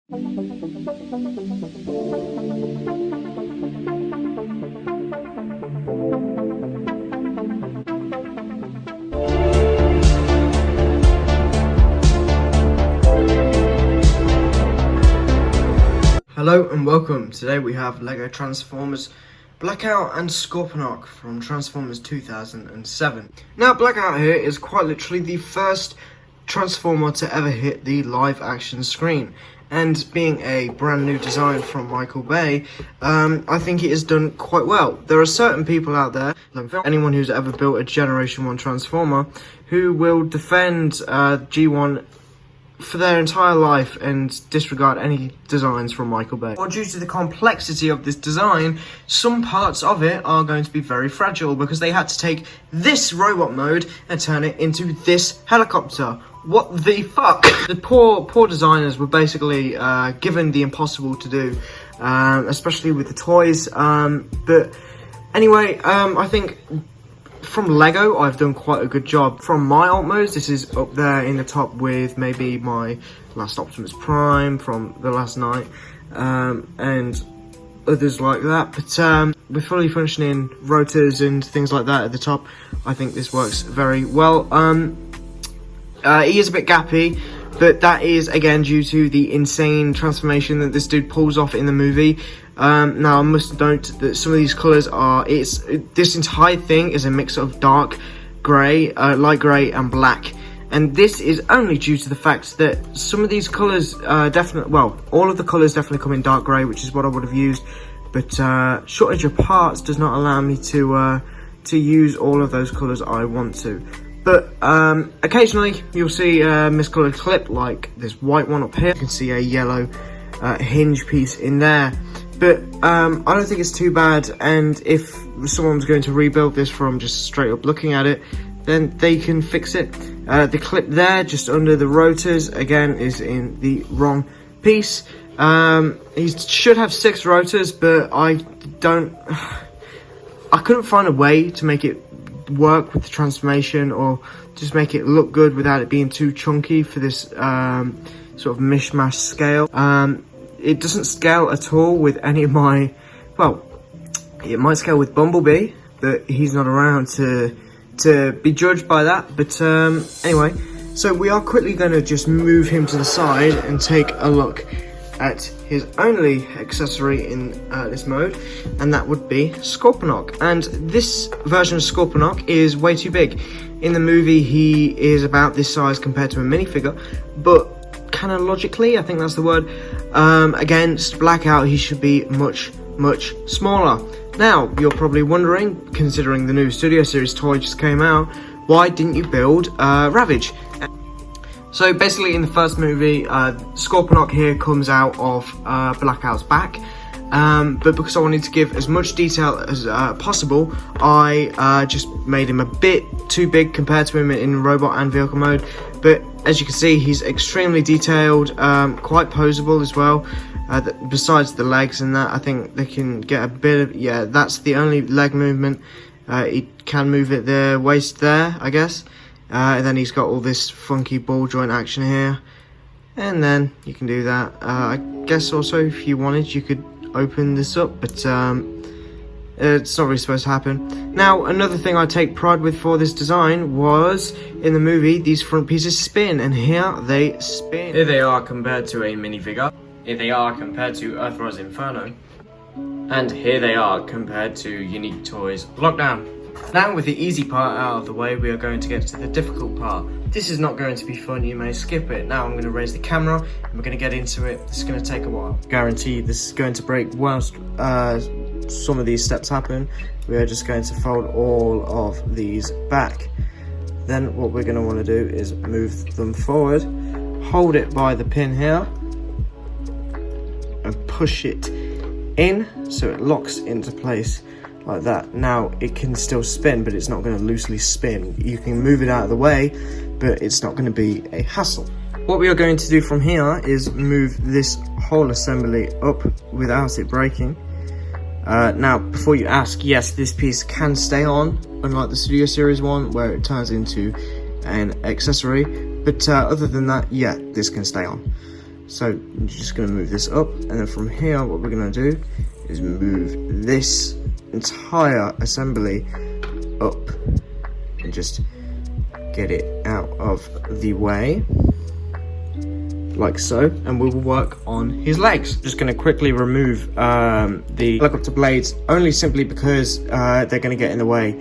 Hello and welcome. Today we have LEGO Transformers Blackout and Scorpinock from Transformers 2007. Now Blackout here is quite literally the first Transformer to ever hit the live action screen, and being a brand new design from Michael Bay, I think it is done quite well. There are certain people out there, anyone who's ever built a Generation 1 Transformer, who will defend G1 for their entire life and disregard any designs from Michael Bay. Or due to the complexity of this design, some parts of it are going to be very fragile because they had to take this robot mode and turn it into this helicopter. What the fuck? The poor designers were basically given the impossible to do, especially with the toys. But anyway, I think from LEGO, I've done quite a good job. From my alt modes, this is up there in the top with maybe my last Optimus Prime from the last night, and others like that. But with fully functioning rotors and things like that at the top, I think this works very well. He is a bit gappy, but that is again due to the insane transformation that this dude pulls off in the movie. Now I must note that some of these colours are, this entire thing is a mix of dark grey, light grey and black, and this is only due to the fact that some of these colours all of the colours definitely come in dark grey, which is what I would have used, but shortage of parts does not allow me to use all of those colours I want to. But occasionally you'll see a miscoloured clip like this white one up here. You can see a yellow hinge piece in there. But I don't think it's too bad, and if someone's going to rebuild this from just straight up looking at it, then they can fix it. The clip there, just under the rotors, again, is in the wrong piece. He should have 6 rotors, but I couldn't find a way to make it work with the transformation, or just make it look good without it being too chunky for this sort of mishmash scale. It doesn't scale at all with any of my, well, it might scale with Bumblebee, but he's not around to be judged by that. But anyway, so we are quickly going to just move him to the side and take a look at his only accessory in this mode, and that would be Scorpenoc. And this version of Scorpenoc is way too big. In the movie, he is about this size compared to a minifigure, but kind of logically, I think that's the word, against Blackout, he should be much smaller. Now, you're probably wondering, considering the new Studio Series toy just came out, why didn't you build Ravage? So basically in the first movie, Scorpenoc here comes out of Blackout's back, but because I wanted to give as much detail as possible, I just made him a bit too big compared to him in robot and vehicle mode. But as you can see, he's extremely detailed, quite poseable as well. Besides the legs and that, I think they can get a bit of, yeah, that's the only leg movement. He can move it the waist there, I guess. And then he's got all this funky ball joint action here, and then you can do that. I guess also if you wanted, you could open this up, but it's not really supposed to happen. Now, another thing I take pride with for this design was, in the movie, these front pieces spin, and here they spin. Here they are compared to a minifigure. Here they are compared to Earthrise Inferno. And here they are compared to Unique Toys Lockdown. Now, with the easy part out of the way, we are going to get to the difficult part. This is not going to be fun, you may skip it. Now I'm going to raise the camera and we're going to get into it. This is going to take a while. Guarantee this is going to break whilst some of these steps happen. We are just going to fold all of these back. Then what we're going to want to do is move them forward, hold it by the pin here, and push it in so it locks into place like that. Now it can still spin, but it's not going to loosely spin. You can move it out of the way, but it's not going to be a hassle. What we are going to do from here is move this whole assembly up without it breaking. Now, before you ask, yes, this piece can stay on, unlike the Studio Series one, where it turns into an accessory. But other than that, yeah, this can stay on. So you're just going to move this up, and then from here what we're going to do is move this entire assembly up and just get it out of the way like so, and we will work on his legs. Just going to quickly remove the helicopter blades, only simply because they're going to get in the way,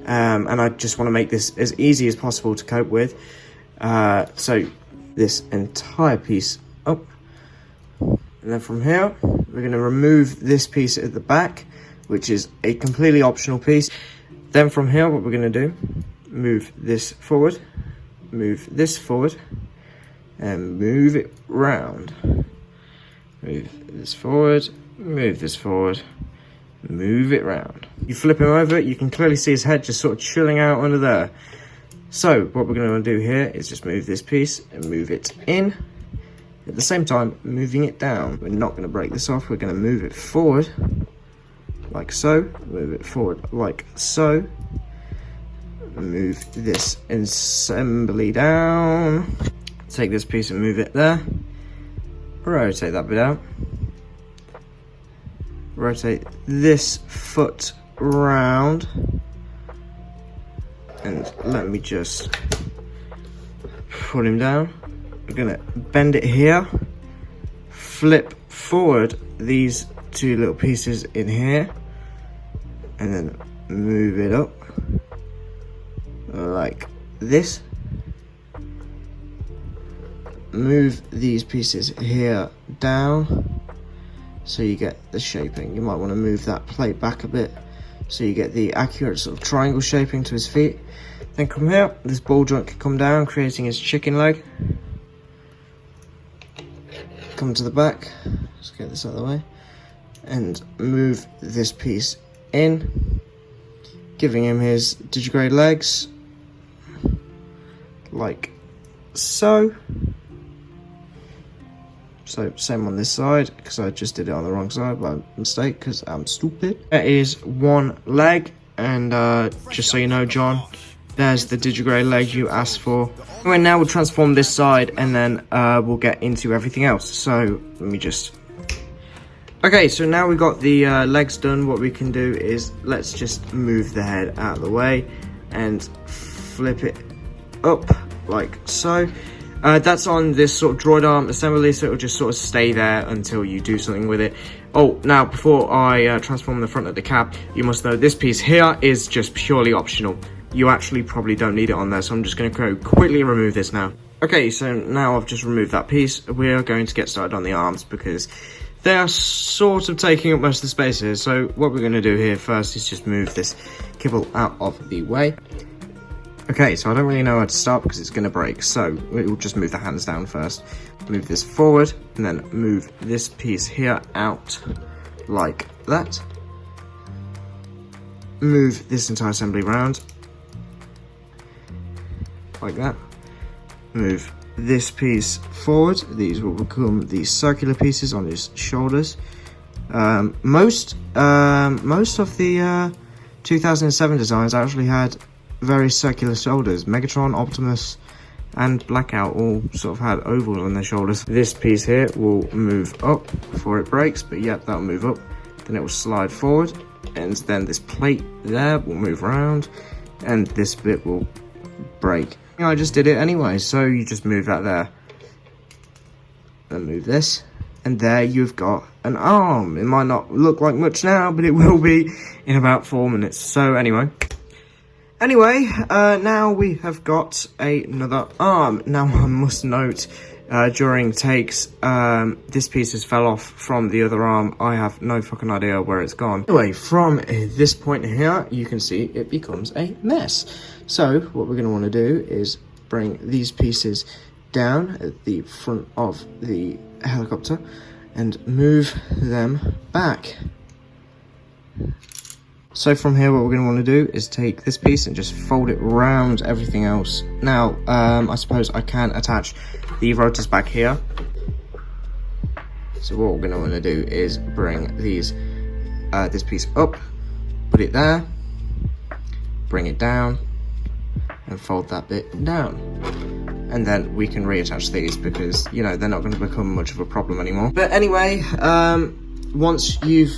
and I just want to make this as easy as possible to cope with. So this entire piece up, and then from here we're going to remove this piece at the back, which is a completely optional piece. Then from here what we're going to do, move this forward, move this forward, and move it round. Move this forward, move this forward, move it round. You flip him over, you can clearly see his head just sort of chilling out under there. So what we're going to do here is just move this piece and move it in. At the same time, moving it down. We're not going to break this off, we're going to move it forward like so, move it forward like so. Move this assembly down. Take this piece and move it there. Rotate that bit out. Rotate this foot round. And let me just put him down. We're gonna bend it here. Flip forward these two little pieces in here. And then move it up like this. Move these pieces here down so you get the shaping. You might want to move that plate back a bit so you get the accurate sort of triangle shaping to his feet. Then come here, this ball joint can come down, creating his chicken leg. Come to the back, let's get this out of the way, and move this piece in, giving him his digigrade legs like so. So same on this side, because I just did it on the wrong side by mistake because I'm stupid. That is one leg, and just so you know, John, there's the digigrade leg you asked for. Anyway, now we'll transform this side, and then we'll get into everything else. So let me just... Okay, so now we've got the legs done. What we can do is let's just move the head out of the way and flip it up like so. That's on this sort of droid arm assembly, so it'll just sort of stay there until you do something with it. Oh, now before I transform the front of the cap, you must know this piece here is just purely optional. You actually probably don't need it on there, so I'm just going to go quickly remove this now. Okay, so now I've just removed that piece. We're going to get started on the arms because they are sort of taking up most of the space here. So what we're going to do here first is just move this kibble out of the way. Okay, so I don't really know how to start because it's going to break, so we'll just move the hands down first. Move this forward, and then move this piece here out, like that. Move this entire assembly round, like that. Move this piece forward. These will become the circular pieces on his shoulders. Most of the 2007 designs actually had very circular shoulders. Megatron, Optimus, and Blackout all sort of had oval on their shoulders. This piece here will move up before it breaks, but yep, that'll move up. Then it will slide forward, and then this plate there will move around, and this bit will break. I just did it anyway, so you just move that there. Then move this, and there you've got an arm. It might not look like much now, but it will be in about 4 minutes. So anyway, now we have got another arm. Now I must note, during takes, this piece has fell off from the other arm. I have no fucking idea where it's gone. Anyway, from this point here, you can see it becomes a mess. So what we're going to want to do is bring these pieces down at the front of the helicopter and move them back. So from here, what we're going to want to do is take this piece and just fold it around everything else. Now, I suppose I can attach the rotors back here. So what we're going to want to do is bring these, this piece up, put it there, bring it down, and fold that bit down. and then we can reattach these because, you know, they're not going to become much of a problem anymore. But anyway, once you've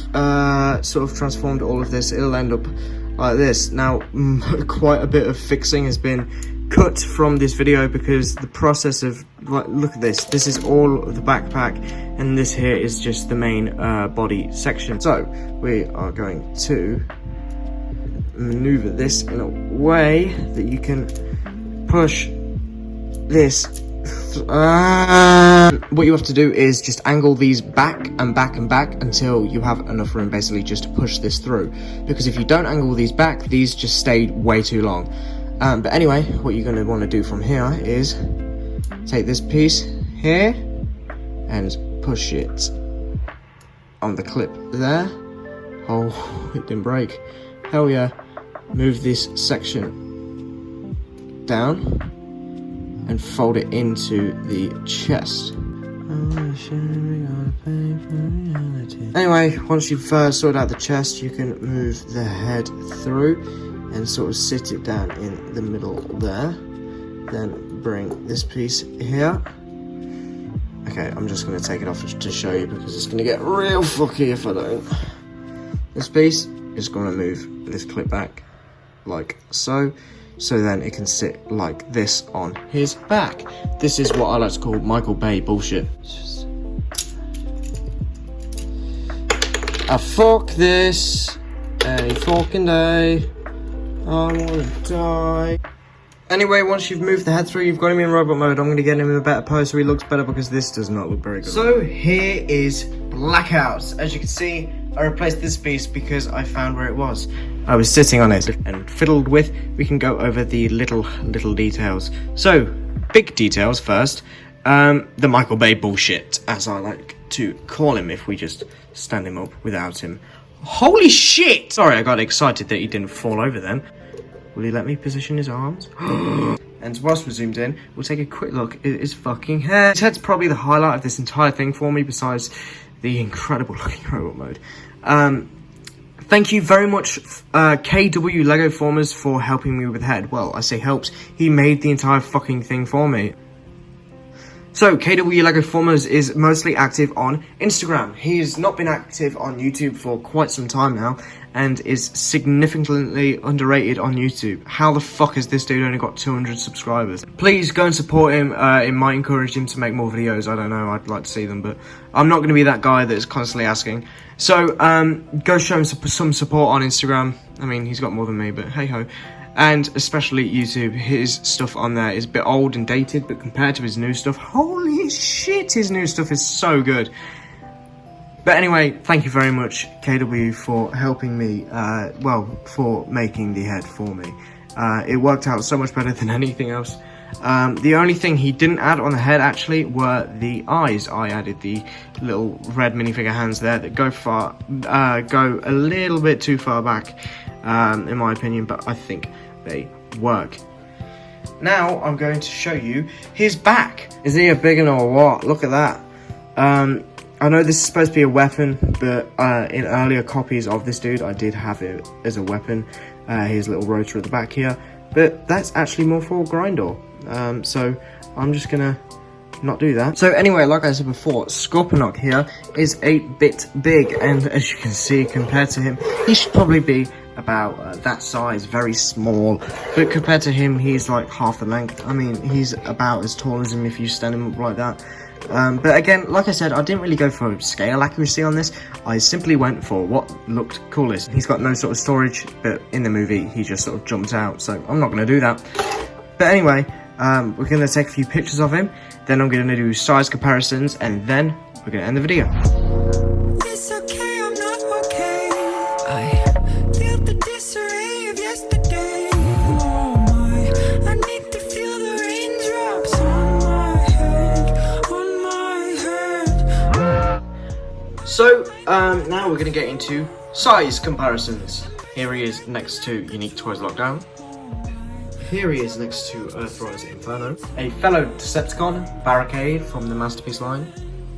sort of transformed all of this, it'll end up like this. Now, quite a bit of fixing has been cut from this video because the process of, like, look at this. This is all of the backpack, and this here is just the main body section. So we are going to maneuver this in a way that you can push this. What you have to do is just angle these back and back and back until you have enough room basically just to push this through, because if you don't angle these back, these just stayed way too long. But anyway, what you're going to want to do from here is take this piece here and push it on the clip there. Oh, it didn't break. Hell yeah. Move this section down and fold it into the chest. Anyway, once you've sorted out the chest, you can move the head through and sort of sit it down in the middle there. Then bring this piece here. Okay, I'm just going to take it off to show you because it's going to get real fucky if I don't. This piece is going to move this clip back like so. So then it can sit like this on his back. This is what I like to call Michael Bay bullshit. Fuck this any fucking day. I wanna die. Anyway, once you've moved the head through, you've got him in robot mode. I'm gonna get him in a better pose so he looks better because this does not look very good. So here is Blackout. As you can see, I replaced this piece because I found where it was. I was sitting on it and fiddled with. We can go over the little details. So, big details first. The Michael Bay bullshit, as I like to call him, if we just stand him up without him. Holy shit! Sorry, I got excited that he didn't fall over then. Will he let me position his arms? And whilst we're zoomed in, we'll take a quick look at his fucking hair. His head's probably the highlight of this entire thing for me, besides the incredible looking robot mode. Thank you very much, KW Lego Formers, for helping me with the head. Well, I say helped. He made the entire fucking thing for me. So, KW Lego Formers is mostly active on Instagram. He has not been active on YouTube for quite some time now, and is significantly underrated on YouTube. How the fuck has this dude only got 200 subscribers? Please go and support him. It might encourage him to make more videos. I don't know, I'd like to see them, but I'm not going to be that guy that is constantly asking. So, go show him some support on Instagram. I mean, he's got more than me, but hey ho. And especially YouTube, his stuff on there is a bit old and dated, but compared to his new stuff, holy shit, his new stuff is so good. But anyway, thank you very much, KW, for helping me, well, for making the head for me. It worked out so much better than anything else. The only thing he didn't add on the head, actually, were the eyes. I added the little red minifigure hands there that go a little bit too far back, in my opinion, but I think they work. Now, I'm going to show you his back. Is he a big one or what? Look at that. I know this is supposed to be a weapon, but in earlier copies of this dude, I did have it as a weapon. His little rotor at the back here, but that's actually more for Grindor. So I'm just gonna not do that. So anyway, like I said before, Scorpinock here is a bit big, and as you can see, compared to him, he should probably be about that size, very small, but compared to him, he's like half the length. I mean, he's about as tall as him if you stand him up like that. But again, like I said, I didn't really go for scale accuracy on this. I simply went for what looked coolest. He's got no sort of storage, but in the movie, he just sort of jumped out, so I'm not going to do that. But anyway, we're going to take a few pictures of him, then I'm going to do size comparisons, and then we're going to end the video. It's okay, I'm not okay. I feel the disarray of yesterday. Oh my, I need to feel the raindrops on my head, So, now we're going to get into size comparisons. Here he is next to Unique Toys Lockdown. Here he is next to Earthrise Inferno. A fellow Decepticon, Barricade from the Masterpiece line.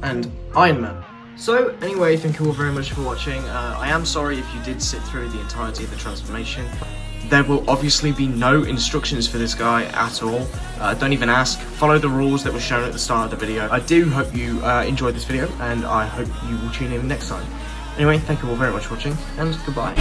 And Iron Man. So, anyway, thank you all very much for watching. I am sorry if you did sit through the entirety of the transformation. There will obviously be no instructions for this guy at all. Don't even ask. Follow the rules that were shown at the start of the video. I do hope you enjoyed this video, and I hope you will tune in next time. Anyway, thank you all very much for watching, and goodbye.